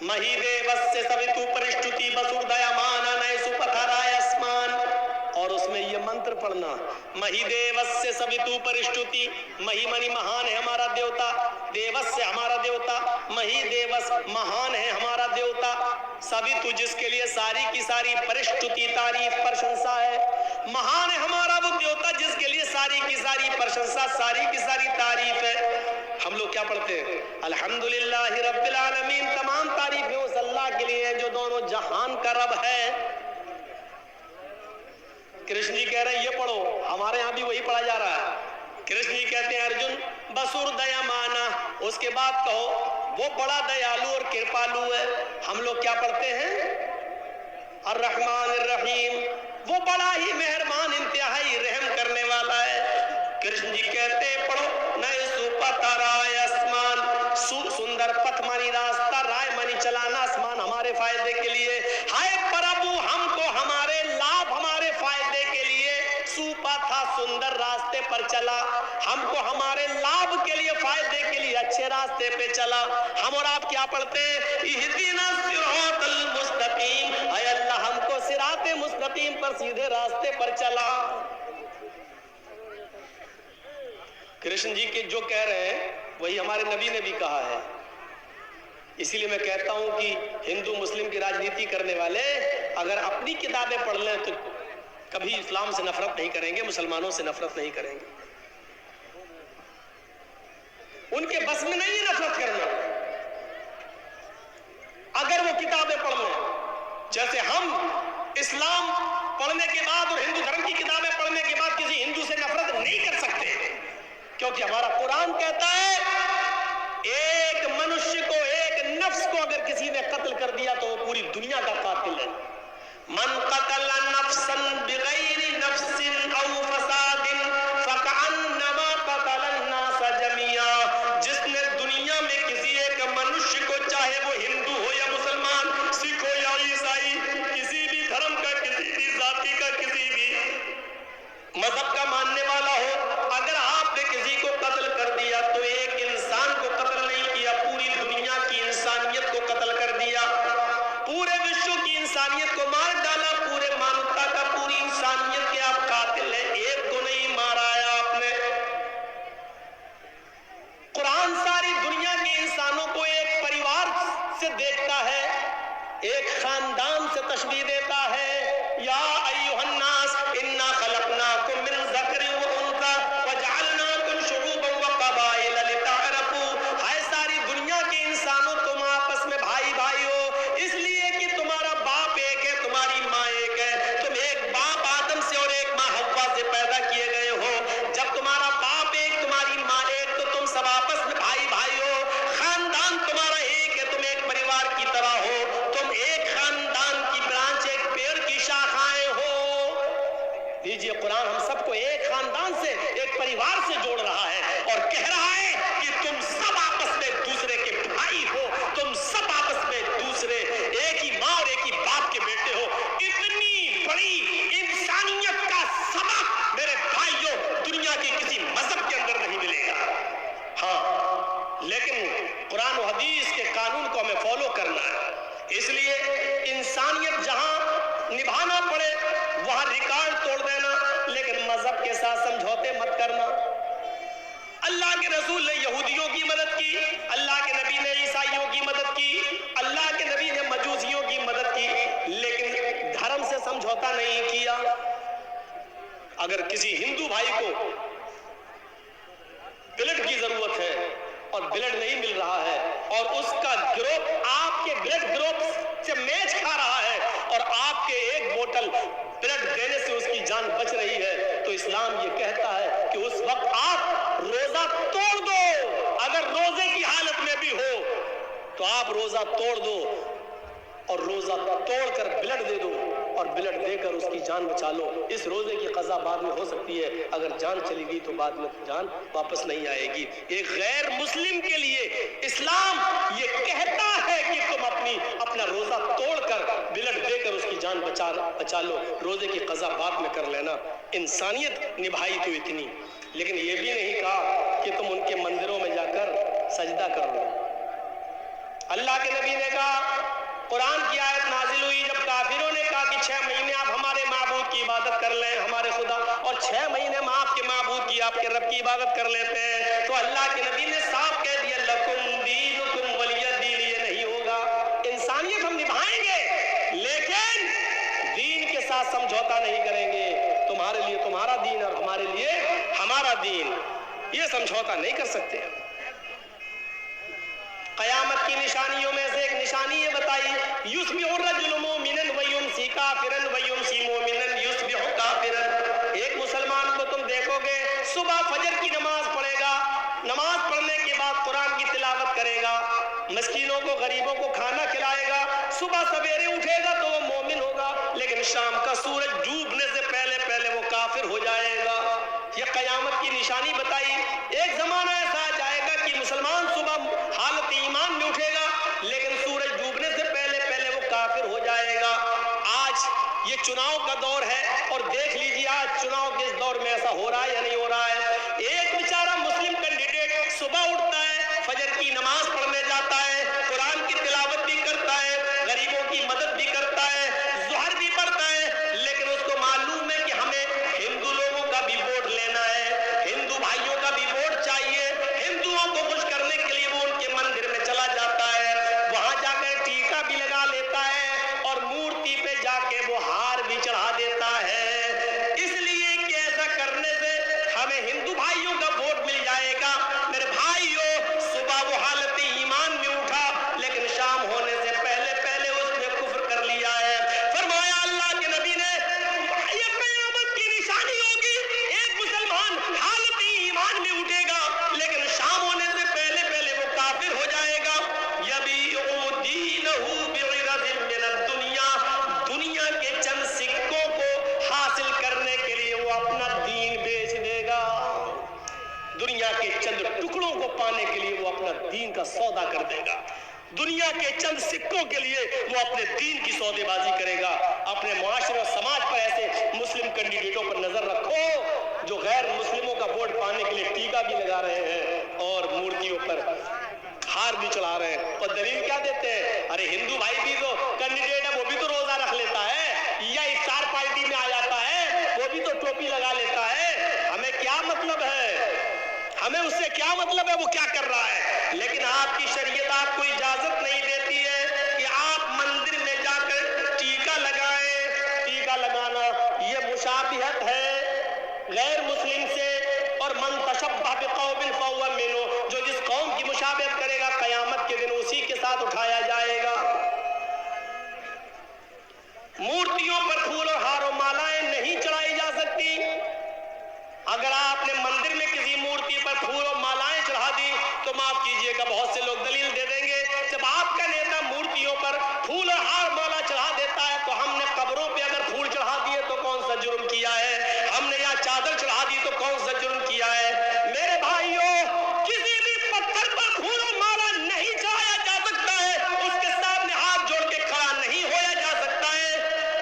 मही देवस्य सवितु परिष्टुति वसुर्दयमान नय सुपथराय अस्मान। और उसमें ये मंत्र पढ़ना, मही देवस्य सवितु परिष्टुति, मही मनी महान है हमारा देवता, देवस्य हमारा देवता, मही देवस महान है हमारा देवता, सवितु जिसके लिए सारी की सारी परिष्टुति तारीफ प्रशंसा है, महान है हमारा वो देवता जिसके लिए सारी की सारी प्रशंसा सारी की सारी तारीफ है। हम लोग क्या पढ़ते हैं? अल्हम्दुलिल्लाहि रब्बिल आलमीन, तमाम तारीफें उस अल्लाह के लिए है जो दोनों जहान का रब है। कृष्ण जी कह रहे हैं ये पढ़ो, हमारे यहाँ भी वही पढ़ा जा रहा है। कृष्ण जी कहते हैं अर्जुन बसुर दयामाना, उसके बाद कहो वो बड़ा दयालु और कृपालु है। हम लोग क्या पढ़ते हैं? अर्रहमान अर्रहीम, वो बड़ा ही मेहरबान इंतहाई रहम करने वाला है। कृष्ण जी कहते हैं पढ़ो नए सुपथराय आसमान, सुंदर पथ मानी रास्ता, राय मानी चलाना, आसमान हमारे फायदे के लिए। हाय प्रभु हमको हमारे लाभ हमारे फायदे के लिए सुपथा सुंदर रास्ते पर चला, हमको हमारे लाभ के लिए फायदे के लिए अच्छे रास्ते पे चला। हम और आप क्या पढ़ते हैं? इहदिना सिरातल मुस्तकीम, ऐ अल्लाह हमको सिराते मुस्तकीम पर सीधे रास्ते पर चला। कृष्ण जी के जो कह रहे हैं वही हमारे नबी ने भी कहा है। इसीलिए मैं कहता हूं कि हिंदू मुस्लिम की राजनीति करने वाले अगर अपनी किताबें पढ़ लें तो कभी इस्लाम से नफरत नहीं करेंगे, मुसलमानों से नफरत नहीं करेंगे। उनके बस में नहीं है नफरत करना अगर वो किताबें पढ़ लें। जैसे हम इस्लाम पढ़ने के बाद और हिंदू धर्म की किताबें पढ़ने के बाद किसी हिंदू से नफरत नहीं कर सकते, क्योंकि हमारा कुरान कहता है एक मनुष्य को, एक नफ्स को अगर किसी ने कत्ल कर दिया तो वो पूरी दुनिया का कातिल है। मन कतल नफ्सन बिगैरि नफ्सिन औ फसादिन फकअन्नमा कतल अन्नास जमिया, जिसने दुनिया में किसी एक मनुष्य को, चाहे वो हिंदू हो या मुसलमान, सिख हो या ईसाई, किसी भी धर्म का, किसी भी जाति का, किसी भी मजहब का मानने वाला हो, अगर आपने किसी को कत्ल कर दिया तो एक इंसान को कत्ल नहीं किया, पूरी दुनिया की इंसानियत को कत्ल कर दिया, पूरे विश्व की इंसानियत को मार डाला, पूरे मानवता का, पूरी इंसानियत के आप कातिल हैं, एक को नहीं मारा है आपने। कुरान सारी दुनिया के इंसानों को एक परिवार से देखता है, एक खानदान से तशबीह देता है। या अय्युहन्नास इन्ना खलकनाकुम मिन ज़करिन व उन्सा वजअलनाकुम शुऊबन व क़बाइल लितअरफू, हाय सारी दुनिया के इंसानों तुम आपस में भाई भाई हो, इसलिए कि तुम्हारा बाप एक है, तुम्हारी माँ एक है, तुम एक बाप आदम से और एक माँ हव्वा से पैदा किए गए हो। जब तुम्हारा बाप एक, तुम्हारी माँ एक, तो तुम सब आपस में भाई भाई हो, खानदान तुम्हारा एक है, तुम एक परिवार की तरह हो, तुम एक खानदान की ब्रांच, एक पेड़ की शाखाएं हो। लीजिए कुरान हम सबको एक खानदान से, एक परिवार से जोड़ रहा है और कह रहा है कि तुम सब आपस में दूसरे के भाई हो, तुम सब आपस में दूसरे एक ही माँ और एक ही बाप के बेटे हो। इतनी बड़ी इंसानियत का सबक मेरे भाइयों दुनिया के किसी मजहब के अंदर नहीं मिलेगा। हाँ, लेकिन कुरान और हदीस के कानून को हमें फॉलो करना है, इसलिए इंसानियत जहां निभाना पड़े वहां रिकॉर्ड तोड़ देना, लेकिन मजहब के साथ समझौते मत करना। अल्लाह के रसूल ने यहूदियों की मदद की, अल्लाह के नबी ने ईसाइयों की मदद की, अल्लाह के नबी ने मजूसियों की मदद की, लेकिन धर्म से समझौता नहीं किया। अगर किसी हिंदू भाई को ब्लड की जरूरत है और ब्लड नहीं मिल रहा है और उसका ग्रुप आपके ब्लड ग्रुप से मैच खा रहा है और आपके एक बोतल ब्लड देने से उसकी जान बच रही है, तो इस्लाम ये कहता है कि उस वक्त आप रोजा तोड़ दो। अगर रोजे की हालत में भी हो तो आप रोजा तोड़ दो और रोजा तोड़कर ब्लड दे दो और ब्लड देकर उसकी जान बचा लो। इस रोजे की कज़ा बाद में हो सकती है, अगर जान चली गई तो बाद में जान वापस नहीं आएगी। एक गैर मुस्लिम के लिए इस्लाम ये कहता है कि तुम अपना रोजा तोड़कर ब्लड देकर उसकी जान बचा लो, रोजे की कज़ा बाद में कर लेना। इंसानियत निभाई तो इतनी, लेकिन ये भी नहीं कहा कि तुम उनके मंदिरों में जाकर सजदा कर लो। अल्लाह के नबी ने कहा इबादत कर लेते हैं। तो अल्लाह के नबी ने साफ कह दिया लकुम दीनुकुम वलिय दीन, ये नहीं होगा। इंसानियत हम निभाएंगे लेकिन दीन के साथ समझौता नहीं करेंगे। तुम्हारे लिए तुम्हारा दीन और हमारे लिए हमारा दीन, ये समझौता नहीं कर सकते। क़यामत की निशानियों में से एक निशानी ये बताई, युस्बिहु रजुलु मुमिनन व युमसी काफिरन व युमसी मुमिनन युस्बिहु काफिरन। एक मुसलमान को तुम देखोगे सुबह फजर की नमाज पढ़ेगा, नमाज पढ़ने के बाद कुरान की तिलावत करेगा, मिस्कीनों को गरीबों को खाना खिलाएगा, सुबह सवेरे उठेगा तो वो मोमिन होगा, लेकिन शाम का सूरज डूबने से पहले पहले वो काफिर हो जाएगा। ये क़यामत की निशानी बताई। एक ज़माना ऐसा आ जाएगा कि मुसलमान सुबह हालत ईमान में उठेगा लेकिन सूरज डूबने से पहले पहले वो काफिर हो जाएगा। आज ये चुनाव का दौर है और देख लीजिए आज चुनाव के इस दौर में ऐसा हो रहा है या नहीं हो रहा है। एक बेचारा मुस्लिम कैंडिडेट सुबह उठता है, फजर की नमाज पढ़ने जाता है, कुरान की तिलावत भी करता है, गरीबों की मदद भी करता है, ज़ुहर भी पढ़ता है, लेकिन उसको मालूम है कि हमें हिंदू लोगों का भी वोट लेना है, हिंदू भाइयों का भी वोट चाहिए। हिंदुओं को खुश करने के लिए वो उनके मंदिर में चला जाता है, वहां जाकर टीका भी लगा लेता है और मूर्ति पे जाके वो हार भी चढ़ा देता है, इसलिए कि ऐसा करने से हमें हिंदू भाइयों का वोट मिल जाएगा। मेरे भाइयों, सुबह वो हालत ईमान में उठा लेकिन शाम होने से पहले पहले उसने कुफ्र कर लिया है। फरमाया अल्लाह के नबी ने ये क़यामत की निशानी होगी, एक मुसलमान हालत ईमान में उठेगा लेकिन शाम होने से पहले पहले वो काफिर हो जाएगा। यबीउ दीनहु बिइरदिन मिनद दुनिया, दुनिया के चंद सिक्कों को हासिल करने के लिए वो अपना दीन बेच देगा। दुनिया के चंद टुकड़ों को पाने के लिए वो अपना दीन का सौदा कर देगा। दुनिया के चंद सिक्कों के लिए वो अपने दीन की सौदेबाजी करेगा। अपने मुआशरे और समाज पर ऐसे मुस्लिम कैंडिडेटों पर नजर रखो जो गैर मुस्लिमों का वोट पाने के लिए टीका भी लगा रहे हैं और मूर्तियों पर हार भी चढ़ा रहे हैं। और दलील क्या देते हैं, अरे हिंदू भाई भी तो कैंडिडेट है, वो भी तो रोजा रख लेता है या इफ्तार पार्टी में आ जाता है, वो भी तो टोपी लगा लेता है, हमें क्या मतलब है, हमें उससे क्या मतलब है वो क्या कर रहा है। लेकिन आपकी शरीयत आपको इजाजत नहीं देती है कि आप मंदिर में जाकर टीका लगाएं। टीका लगाना ये मुशाबिहत है गैर मुस्लिम से, और मन तशब्बह बिक़ौमिन फहुव मिन्हुम, जो जिस कौम की मुशाबिहत करेगा क़यामत के दिन उसी के साथ उठाया जाएगा। मूर्तियों पर फूल और हार और मालाएं नहीं चढ़ाई जा सकती। अगर आपने मंदिर में किसी मूर्ति पर फूल और मालाएं चढ़ा दी तो माफ कीजिएगा बहुत से लोग दलील दे देंगे, जब आपका नेता मूर्तियों पर फूल और हार माला चढ़ा देता है तो हमने कब्रों पे अगर फूल चढ़ा दिए तो कौन सा जुर्म किया है, हमने यहाँ चादर चढ़ा दी तो कौन सा जुर्म किया है। मेरे भाइयों, किसी भी पत्थर पर फूल और माला नहीं चढ़ाया जा सकता है, उसके सामने हाथ जोड़ के खड़ा नहीं होया जा सकता है।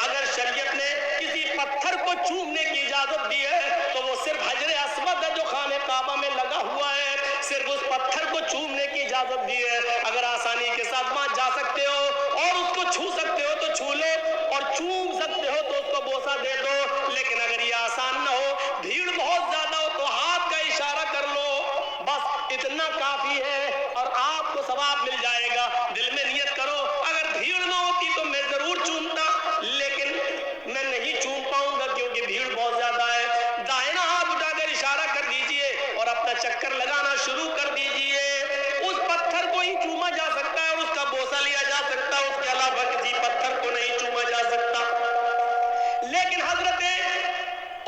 अगर शरीयत ने किसी पत्थर को चूमने की इजाजत दी है तो वो सिर्फ हजरे अस्वद है जो खाने काबा में लगा हुआ है, सिर्फ उस पत्थर को चूमने की इजाजत दी है। अगर आसानी के साथ वहां जा सकते हो और उसको छू सकते हो तो छू लो, और चूम सकते हो तो उसको बोसा दे दो। लेकिन अगर ये आसान ना हो, भीड़ बहुत ज्यादा हो तो हाथ का इशारा कर लो, बस इतना काफी है और आपको सवाब मिल जाएगा। दिल में नियत करो, अगर भीड़ ना होती तो मैं जरूर चूमता, लेकिन मैं नहीं चूम पाऊंगा क्योंकि भीड़ बहुत ज्यादा है। दाहिना हाथ उठाकर इशारा कर दीजिए और अपना चक्कर लगाना शुरू कर दीजिए। उस पत्थर को ही चूमा जा सकता है और उसका बोसा लिया जा सकता है, उसके अलावा किसी पत्थर को नहीं चूमा जा सकता। लेकिन हजरत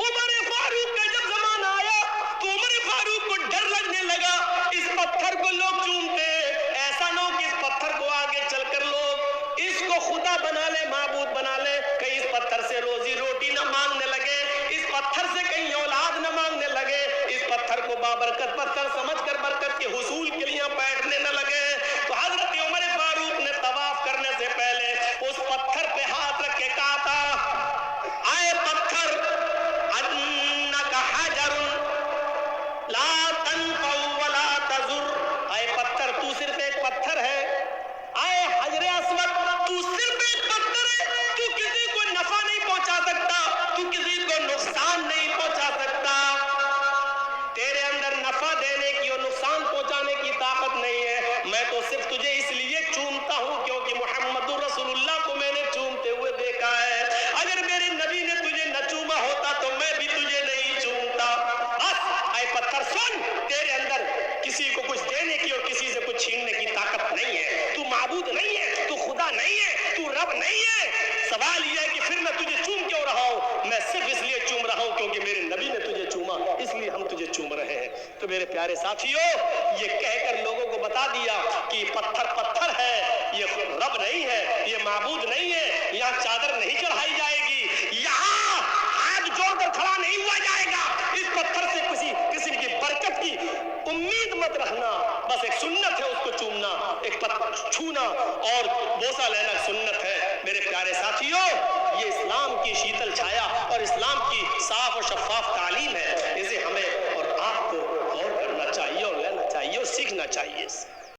उमर फारूक का जब जमाना आया तो उमर फारूक को डर लगने लगा, इस पत्थर को लोग चूमते हैं, ऐसा ना हो कि इस पत्थर को आगे चलकर लोग इसको खुदा बना ले, माबूद बना ले, कहीं इस पत्थर से रोजी रोटी ना मांगने लगे, इस पत्थर से कहीं औलाद ना मांगने लगे, इस पत्थर को बाबरकत पत्थर समझकर बरकत के हुसूल के लिए बैठने न लगे। तो हजरत उमर फारूक ने तवाफ करने से पहले उस पत्थर पे हाथ रख के कहा था, आए पत्थर, अन्नका हजरुन ला तनफउ वला तजुर, आए पत्थर तू सिर्फ एक पत्थर है, आए हजरे अस्वद तू सिर्फ एक पत्थर है, तू किसी को नफा नहीं पहुंचा सकता, तू किसी تو میرے پیارے ساتھیوں یہ کہہ کر لوگوں کو بتا دیا کہ پتھر پتھر ہے، یہ رب نہیں ہے، یہ معبود نہیں ہے، یہاں چادر نہیں چڑھائی جائے گی، یہاں ہاتھ جوڑ کر کھڑا نہیں ہوا جائے گا، اس پتھر سے کسی قسم کی برکت کی امید مت رکھنا، بس ایک سنت ہے اس کو چومنا، ایک پتھر چھونا اور بوسہ لینا سنت ہے۔ میرے پیارے ساتھیوں یہ اسلام کی شیتل چھایا اور اسلام کی صاف اور شفاف تعلیم ہے، اسے ہمیں اور آپ کو غور کرنا چاہیے اور لینا چاہیے اور سیکھنا چاہیے۔